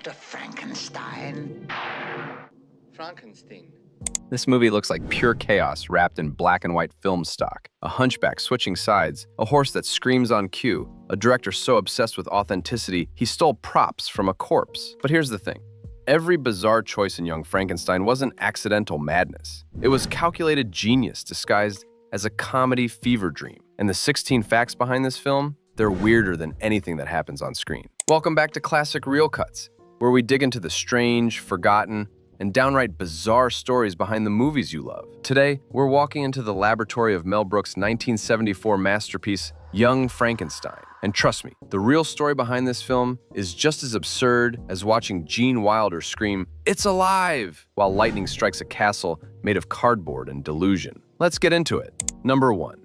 Dr. Frankenstein. Frankenstein. This movie looks like pure chaos wrapped in black and white film stock. A hunchback switching sides, a horse that screams on cue, a director so obsessed with authenticity he stole props from a corpse. But here's the thing. Every bizarre choice in Young Frankenstein wasn't accidental madness. It was calculated genius disguised as a comedy fever dream. And the 16 facts behind this film, they're weirder than anything that happens on screen. Welcome back to Classic Reel Cuts, where we dig into the strange, forgotten, and downright bizarre stories behind the movies you love. Today, we're walking into the laboratory of Mel Brooks' 1974 masterpiece, Young Frankenstein. And trust me, the real story behind this film is just as absurd as watching Gene Wilder scream, "It's alive!" while lightning strikes a castle made of cardboard and delusion. Let's get into it. Number 1.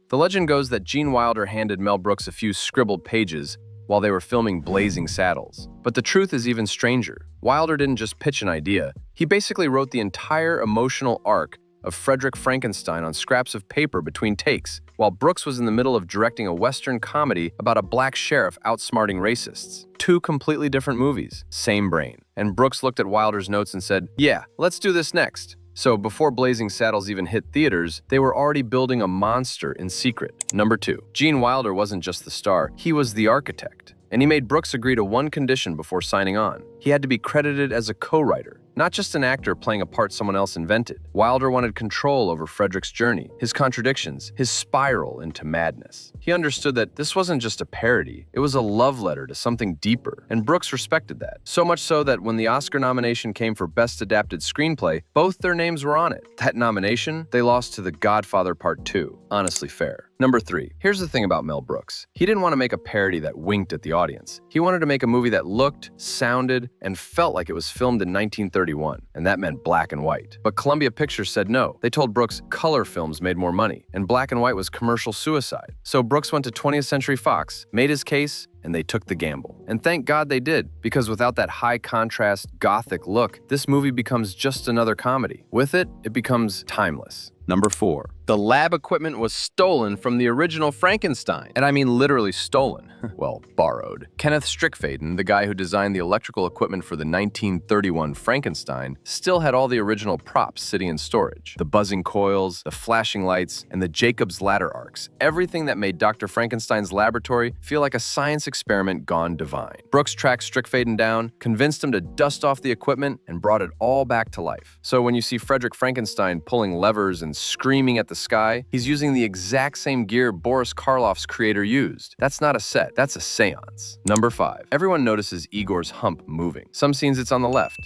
The legend goes that Gene Wilder handed Mel Brooks a few scribbled pages while they were filming Blazing Saddles. But the truth is even stranger. Wilder didn't just pitch an idea. He basically wrote the entire emotional arc of Frederick Frankenstein on scraps of paper between takes, while Brooks was in the middle of directing a Western comedy about a black sheriff outsmarting racists. Two completely different movies, same brain. And Brooks looked at Wilder's notes and said, "Yeah, let's do this next." So before Blazing Saddles even hit theaters, they were already building a monster in secret. Number 2. Gene Wilder wasn't just the star, he was the architect. And he made Brooks agree to one condition before signing on. He had to be credited as a co-writer, not just an actor playing a part someone else invented. Wilder wanted control over Frederick's journey, his contradictions, his spiral into madness. He understood that this wasn't just a parody, it was a love letter to something deeper, and Brooks respected that. So much so that when the Oscar nomination came for Best Adapted Screenplay, both their names were on it. That nomination, they lost to The Godfather Part 2. Honestly fair. Number 3. Here's the thing about Mel Brooks. He didn't want to make a parody that winked at the audience. He wanted to make a movie that looked, sounded, and felt like it was filmed in 1931, and that meant black and white. But Columbia Pictures said no. They told Brooks color films made more money, and black and white was commercial suicide. So Brooks went to 20th Century Fox, made his case, and they took the gamble. And thank God they did, because without that high-contrast, gothic look, this movie becomes just another comedy. With it, it becomes timeless. Number 4. The lab equipment was stolen from the original Frankenstein. And I mean literally stolen. Well, borrowed. Kenneth Strickfaden, the guy who designed the electrical equipment for the 1931 Frankenstein, still had all the original props sitting in storage. The buzzing coils, the flashing lights, and the Jacob's ladder arcs. Everything that made Dr. Frankenstein's laboratory feel like a science experiment gone divine. Brooks tracked Strickfaden down, convinced him to dust off the equipment, and brought it all back to life. So when you see Frederick Frankenstein pulling levers and screaming at the sky, he's using the exact same gear Boris Karloff's creator used. That's not a set, that's a seance. Number 5. Everyone notices Igor's hump moving. Some scenes it's on the left,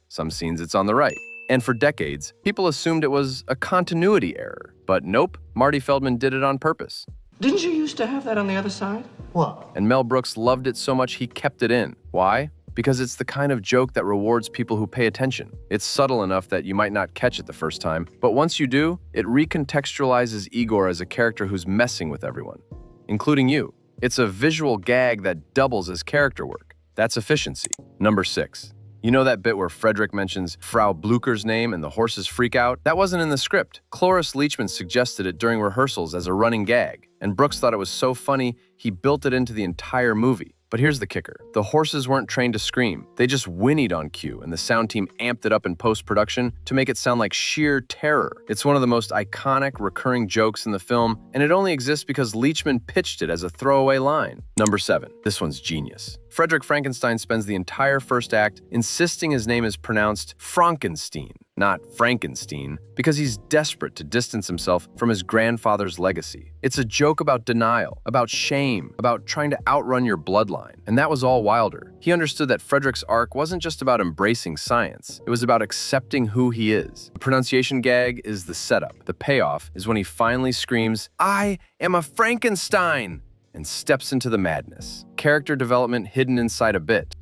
some scenes it's on the right. And for decades, people assumed it was a continuity error. But nope, Marty Feldman did it on purpose. Didn't you used to have that on the other side? What? And Mel Brooks loved it so much he kept it in. Why? Because it's the kind of joke that rewards people who pay attention. It's subtle enough that you might not catch it the first time, but once you do, it recontextualizes Igor as a character who's messing with everyone, including you. It's a visual gag that doubles as character work. That's efficiency. Number 6. You know that bit where Frederick mentions Frau Blucher's name and the horses freak out? That wasn't in the script. Cloris Leachman suggested it during rehearsals as a running gag, and Brooks thought it was so funny, he built it into the entire movie. But here's the kicker. The horses weren't trained to scream. They just whinnied on cue, and the sound team amped it up in post-production to make it sound like sheer terror. It's one of the most iconic, recurring jokes in the film, and it only exists because Leachman pitched it as a throwaway line. Number 7. This one's genius. Frederick Frankenstein spends the entire first act insisting his name is pronounced Frankenstein, not Frankenstein, because he's desperate to distance himself from his grandfather's legacy. It's a joke about denial, about shame, about trying to outrun your bloodline. And that was all Wilder. He understood that Frederick's arc wasn't just about embracing science, it was about accepting who he is. The pronunciation gag is the setup. The payoff is when he finally screams, "I am a Frankenstein!" and steps into the madness. Character development hidden inside a bit.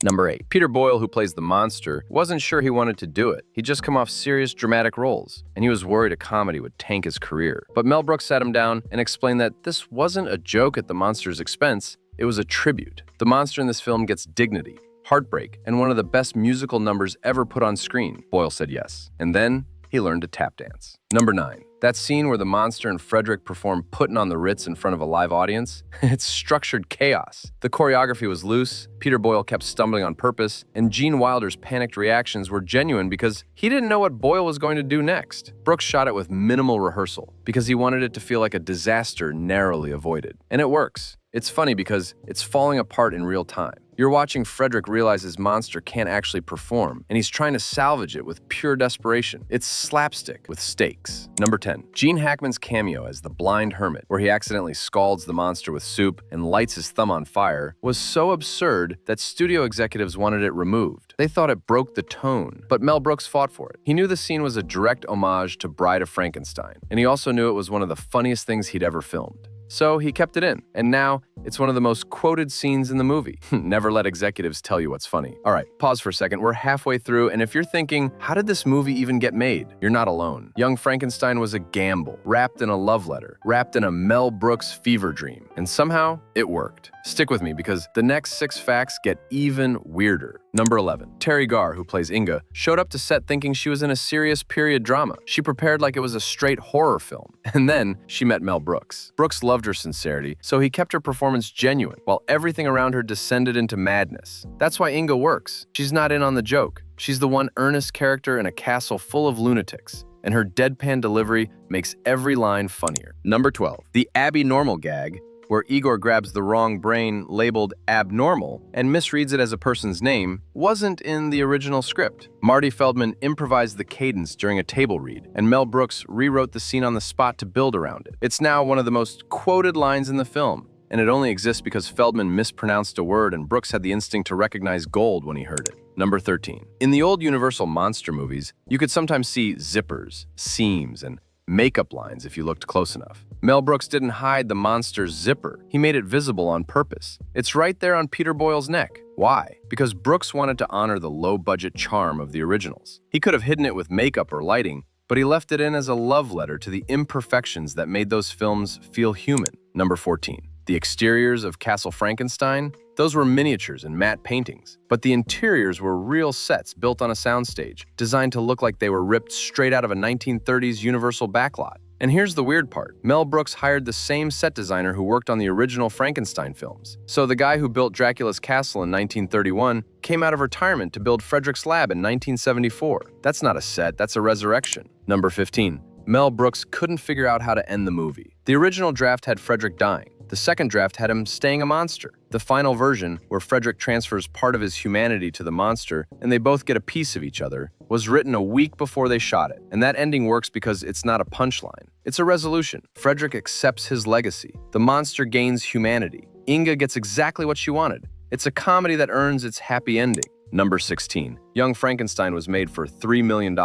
Number 8. Peter Boyle, who plays the monster, wasn't sure he wanted to do it. He'd just come off serious dramatic roles, and he was worried a comedy would tank his career. But Mel Brooks sat him down and explained that this wasn't a joke at the monster's expense, it was a tribute. The monster in this film gets dignity, heartbreak, and one of the best musical numbers ever put on screen. Boyle said yes. And then he learned to tap dance. Number 9. That scene where the monster and Frederick perform Puttin' on the Ritz in front of a live audience? It's structured chaos. The choreography was loose, Peter Boyle kept stumbling on purpose, and Gene Wilder's panicked reactions were genuine because he didn't know what Boyle was going to do next. Brooks shot it with minimal rehearsal because he wanted it to feel like a disaster narrowly avoided. And it works. It's funny because it's falling apart in real time. You're watching Frederick realize his monster can't actually perform, and he's trying to salvage it with pure desperation. It's slapstick with stakes. Number 10. Gene Hackman's cameo as the blind hermit, where he accidentally scalds the monster with soup and lights his thumb on fire, was so absurd that studio executives wanted it removed. They thought it broke the tone, but Mel Brooks fought for it. He knew the scene was a direct homage to Bride of Frankenstein, and he also knew it was one of the funniest things he'd ever filmed. So he kept it in, and now it's one of the most quoted scenes in the movie. Never let executives tell you what's funny. All right, pause for a second. We're halfway through, and if you're thinking, how did this movie even get made? You're not alone. Young Frankenstein was a gamble, wrapped in a love letter, wrapped in a Mel Brooks fever dream, and somehow it worked. Stick with me because the next 6 facts get even weirder. Number 11. Terry Garr, who plays Inga, showed up to set thinking she was in a serious period drama. She prepared like it was a straight horror film. And then she met Mel Brooks. Brooks loved her sincerity, so he kept her performance genuine, while everything around her descended into madness. That's why Inga works. She's not in on the joke. She's the one earnest character in a castle full of lunatics, and her deadpan delivery makes every line funnier. Number 12. The Abby Normal gag, where Igor grabs the wrong brain labeled abnormal and misreads it as a person's name, wasn't in the original script. Marty Feldman improvised the cadence during a table read, and Mel Brooks rewrote the scene on the spot to build around it. It's now one of the most quoted lines in the film, and it only exists because Feldman mispronounced a word and Brooks had the instinct to recognize gold when he heard it. Number 13. In the old Universal monster movies, you could sometimes see zippers, seams, and makeup lines if you looked close enough. Mel Brooks didn't hide the monster's zipper. He made it visible on purpose. It's right there on Peter Boyle's neck. Why? Because Brooks wanted to honor the low-budget charm of the originals. He could have hidden it with makeup or lighting, but he left it in as a love letter to the imperfections that made those films feel human. Number 14. The exteriors of Castle Frankenstein? Those were miniatures and matte paintings, but the interiors were real sets built on a soundstage, designed to look like they were ripped straight out of a 1930s Universal backlot. And here's the weird part. Mel Brooks hired the same set designer who worked on the original Frankenstein films. So the guy who built Dracula's castle in 1931 came out of retirement to build Frederick's lab in 1974. That's not a set, that's a resurrection. Number 15. Mel Brooks couldn't figure out how to end the movie. The original draft had Frederick dying. The second draft had him staying a monster. The final version, where Frederick transfers part of his humanity to the monster and they both get a piece of each other, was written a week before they shot it. And that ending works because it's not a punchline. It's a resolution. Frederick accepts his legacy. The monster gains humanity. Inga gets exactly what she wanted. It's a comedy that earns its happy ending. Number 16. Young Frankenstein was made for $3 million.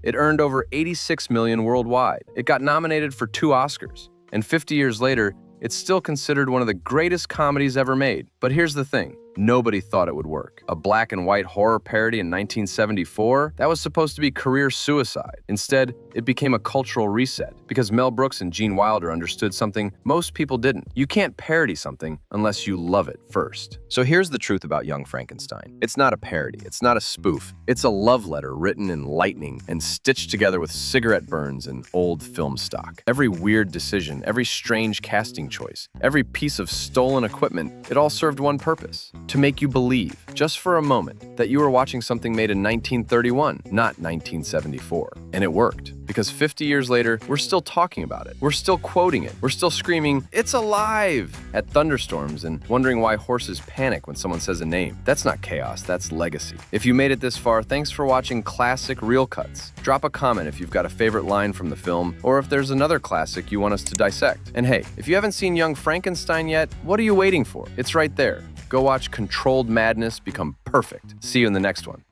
It earned over $86 million worldwide. It got nominated for 2 Oscars. And 50 years later, it's still considered one of the greatest comedies ever made. But here's the thing. Nobody thought it would work. A black and white horror parody in 1974? That was supposed to be career suicide. Instead, it became a cultural reset because Mel Brooks and Gene Wilder understood something most people didn't. You can't parody something unless you love it first. So here's the truth about Young Frankenstein. It's not a parody. It's not a spoof. It's a love letter written in lightning and stitched together with cigarette burns and old film stock. Every weird decision, every strange casting choice, every piece of stolen equipment, it all served one purpose. To make you believe, just for a moment, that you were watching something made in 1931, not 1974. And it worked, because 50 years later, we're still talking about it. We're still quoting it. We're still screaming, "It's alive!" at thunderstorms and wondering why horses panic when someone says a name. That's not chaos, that's legacy. If you made it this far, thanks for watching Classic Reel Cuts. Drop a comment if you've got a favorite line from the film, or if there's another classic you want us to dissect. And hey, if you haven't seen Young Frankenstein yet, what are you waiting for? It's right there. Go watch Controlled Madness become perfect. See you in the next one.